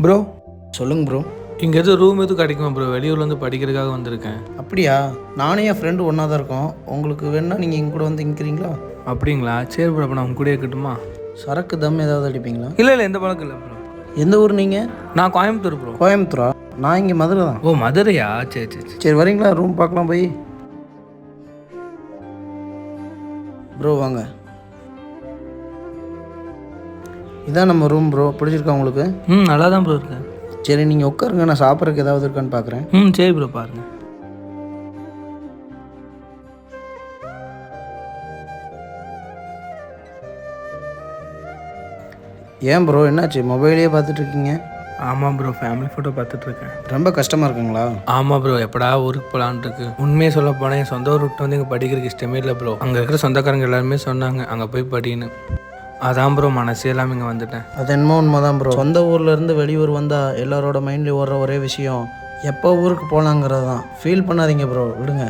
Bro, சொல்லுங்க bro. இங்கே எதுவும் ரூம் எதுவும் கிடைக்குமா ப்ரோ? வெளியூர்லேருந்து படிக்கிறதுக்காக வந்திருக்கேன். அப்படியா? நானும் என் ஃப்ரெண்டு ஒன்றா தான் இருக்கோம். உங்களுக்கு வேணுன்னா நீங்கள் எங்க கூட வந்து இங்கிறீங்களா? அப்படிங்களா? சரி ப்ரோ, அப்போ நான் உங்க கூடயே இருக்கட்டுமா? சரக்கு தம் ஏதாவது அடிப்பீங்களா? இல்லை எந்த பழக்கம் இல்லை ப்ரோ. எந்த ஊர் நீங்கள்? நான் கோயம்புத்தூர் ப்ரோ. கோயம்புத்தூரா? நான் இங்கே மதுரை தான். ஓ, மதுரையா? சரி சரி சரி. சரி வரீங்களா? ரூம் பார்க்கலாம் போய். ப்ரோ வாங்க. இதான் நம்ம ரூம் ப்ரோ. பிடிச்சிருக்கா உங்களுக்கு? நல்லா தான் ப்ரோ இருக்கேன். சரி நீங்கள் உட்காருங்க, நான் சாப்பிட்றதுக்கு ஏதாவது இருக்கான்னு பார்க்குறேன். சரி ப்ரோ, பாருங்கள். ஏன் ப்ரோ என்னாச்சு? மொபைலே பார்த்துட்ருக்கீங்க? ஆமாம் ப்ரோ, ஃபேமிலி ஃபோட்டோ பார்த்துட்ருக்கேன். ரொம்ப கஷ்டமாக இருக்குங்களா? ஆமாம் ப்ரோ, எப்படா ஊருக்கு போகலான்ட்டு இருக்கு. உண்மையை சொல்ல போனால் என் சொந்த ஊர் விட்டு வந்து இங்கே படிக்கிறதுக்கு இஷ்டமே இல்லை ப்ரோ. அங்கே இருக்கிற சொந்தக்காரங்க எல்லாருமே சொன்னாங்க அங்கே போய் படின்னு. அதான் ப்ரோ மனசே இல்லாமல் இங்கே வந்துட்டேன். அது என்னமோ உண்மை தான் ப்ரோ. சொந்த ஊர்லேருந்து வெளியூர் வந்தால் எல்லாரோட மைண்ட்லேயும் ஓடுற ஒரே விஷயம் எப்போ ஊருக்கு போகலாங்கிறது தான். ஃபீல் பண்ணாதீங்க ப்ரோ, விடுங்க.